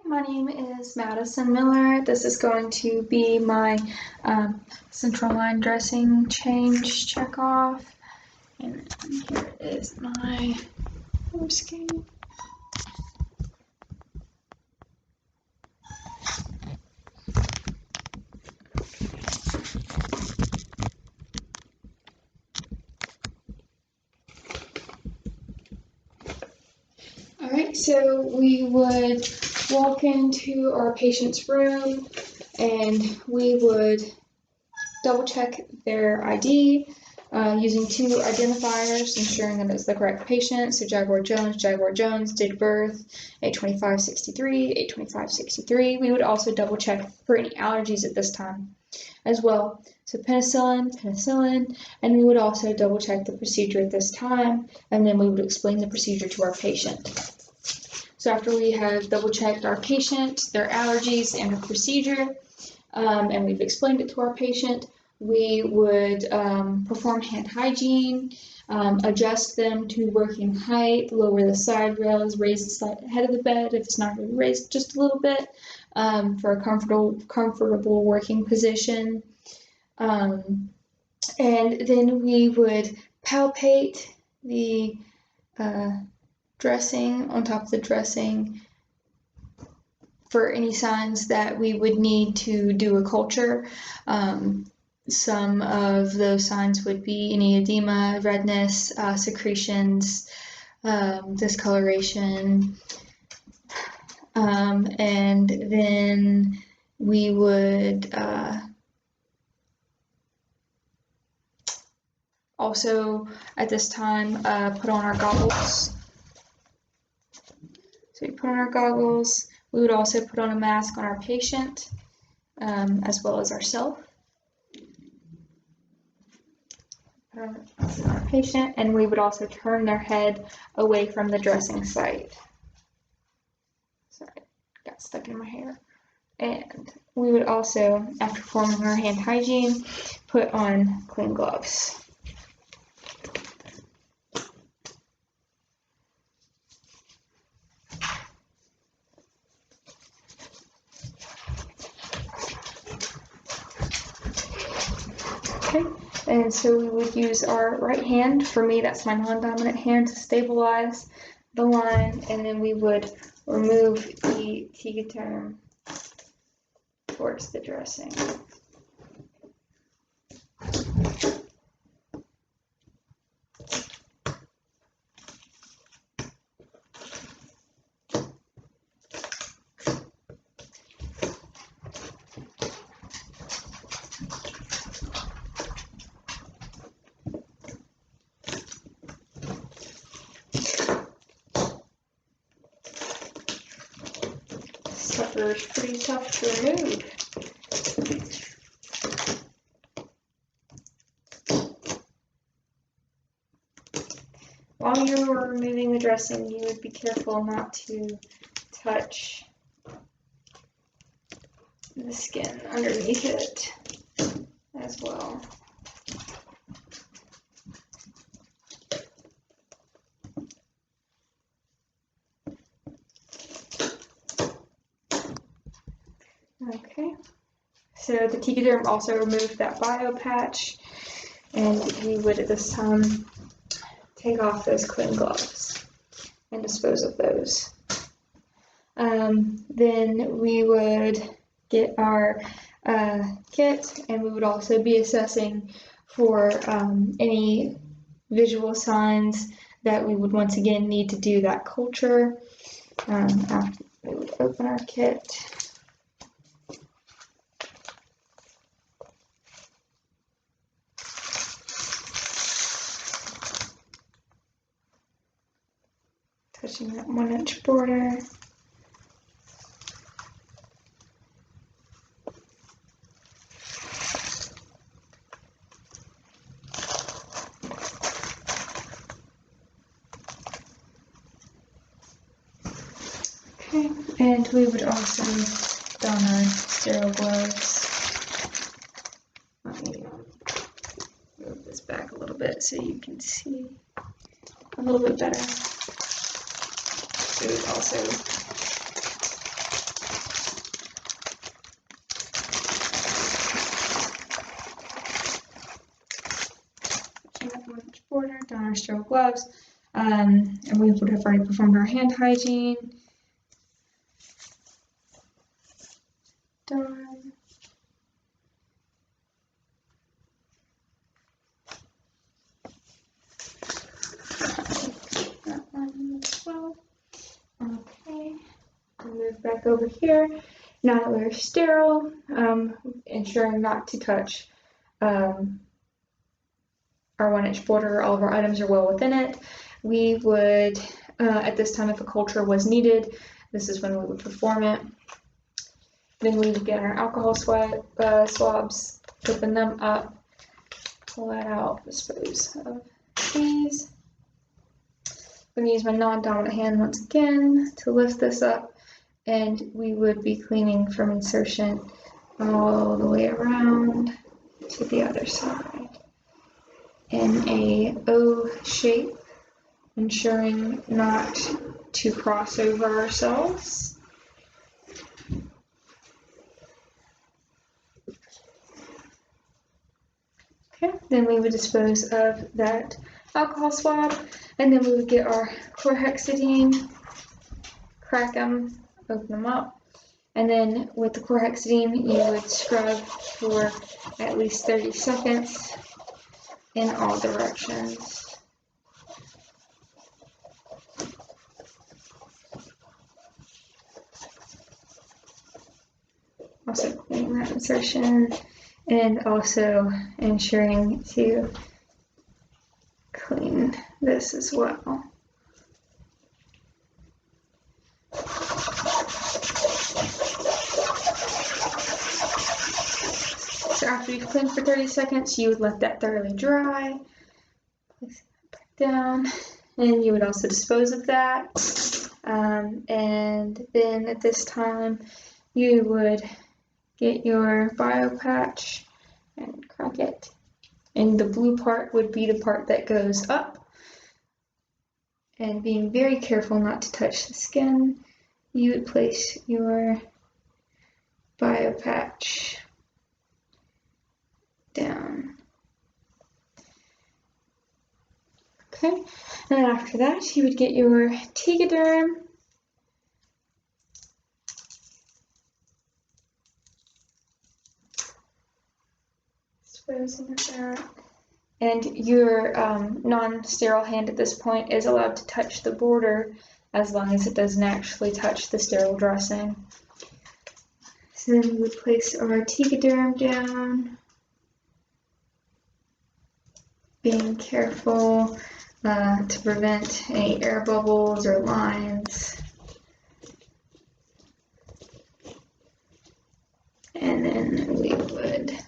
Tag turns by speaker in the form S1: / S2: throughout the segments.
S1: My name is Madison Miller. This is going to be my central line dressing change check off. And here is my skin. Alright, so we would walk into our patient's room and we would double check their ID using two identifiers, ensuring that it's the correct patient. So Jaguar Jones, date of birth, 8/25/63, 8/25/63. We would also double check for any allergies at this time as well. So penicillin, and we would also double check the procedure at this time, and then we would explain the procedure to our patient. So after we have double checked our patient, their allergies, and the procedure, and we've explained it to our patient, we would perform hand hygiene, adjust them to working height, lower the side rails, raise the head of the bed if it's not really raised just a little bit, for a comfortable working position. And then we would palpate the dressing, on top of the dressing, for any signs that we would need to do a culture. Some of those signs would be any edema, redness, secretions, discoloration, and then we would also at this time put on our goggles. So we put on our goggles. We would also put on a mask on our patient, as well as ourselves. Our patient, and we would also turn their head away from the dressing site. Sorry, got stuck in my hair. And we would also, after performing our hand hygiene, put on clean gloves. Okay, and so we would use our right hand. For me, that's my non-dominant hand, to stabilize the line, and then we would remove the tegaderm towards the dressing. Sucker's pretty tough to remove. While you are removing the dressing, you would be careful not to touch the skin underneath it as well. Okay, so the tegaderm also removed that bio patch, and we would at this time take off those clean gloves and dispose of those. Then we would get our kit, and we would also be assessing for any visual signs that we would once again need to do that culture. After we would open our kit. Touching that 1-inch border. Okay, and we would also don our sterile gloves. Let me move this back a little bit so you can see a little bit better. We would also sterile gloves, and we would have already performed our hand hygiene. Done. That one as well. Okay, we'll move back over here. Now that we're sterile, ensuring not to touch our 1-inch border, all of our items are well within it. We would, at this time, if a culture was needed, this is when we would perform it. Then we would get our alcohol swabs, open them up, pull that out, dispose of these. I'm going to use my non-dominant hand once again to lift this up, and we would be cleaning from insertion all the way around to the other side in a O shape, ensuring not to cross over ourselves. Okay, then we would dispose of that alcohol swab, and then we would get our chlorhexidine, crack them, open them up, and then with the chlorhexidine you would scrub for at least 30 seconds in all directions. Also cleaning that insertion and also ensuring to clean this as well. So after you've cleaned for 30 seconds, you would let that thoroughly dry. Place it back down, and you would also dispose of that. And then at this time, you would get your bio patch and crack it. And the blue part would be the part that goes up. And being very careful not to touch the skin, you would place your bio patch down. Okay, and then after that, you would get your Tegaderm. Disposing of that. And your non-sterile hand at this point is allowed to touch the border as long as it doesn't actually touch the sterile dressing. So then we would place our Tegaderm down, being careful to prevent any air bubbles or lines. And then we would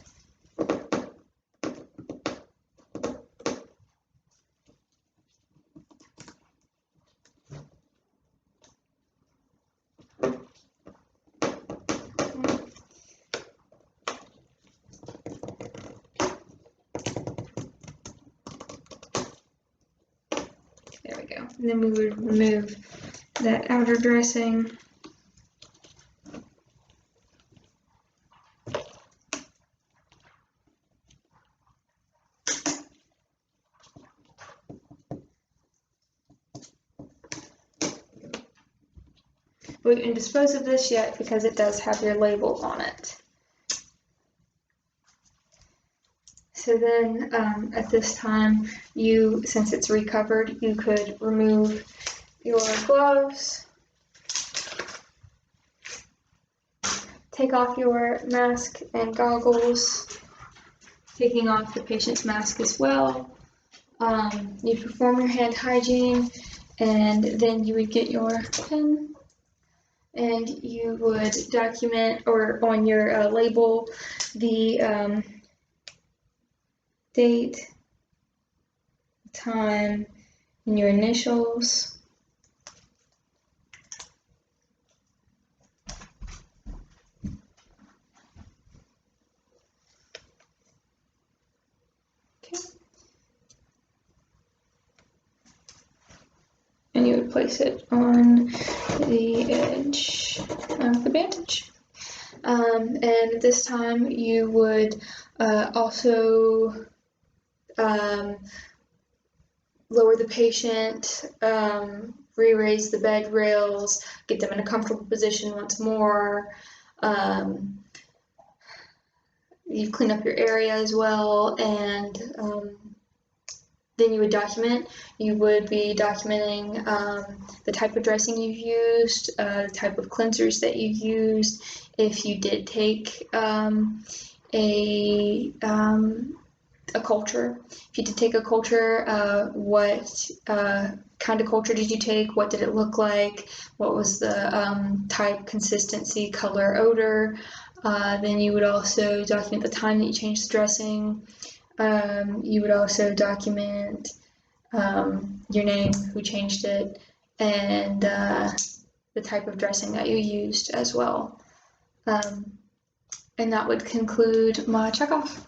S1: there we go. And then we would remove that outer dressing. We didn't dispose of this yet because it does have your label on it. So then at this time, since it's recovered, you could remove your gloves, take off your mask and goggles, taking off the patient's mask as well. You perform your hand hygiene, and then you would get your pen, and you would document, or on your label, the date, time, and your initials. Okay. And you would place it on the edge of the bandage. And at this time, you would also lower the patient, re-raise the bed rails, get them in a comfortable position once more. You clean up your area as well, and then you would document. You would be documenting the type of dressing you've used, the type of cleansers that you've used. If you did take a culture, if you did take a culture, what kind of culture did you take? What did it look like? What was the type, consistency, color, odor? Then you would also document the time that you changed the dressing. You would also document your name, who changed it, and the type of dressing that you used as well. And that would conclude my checkoff.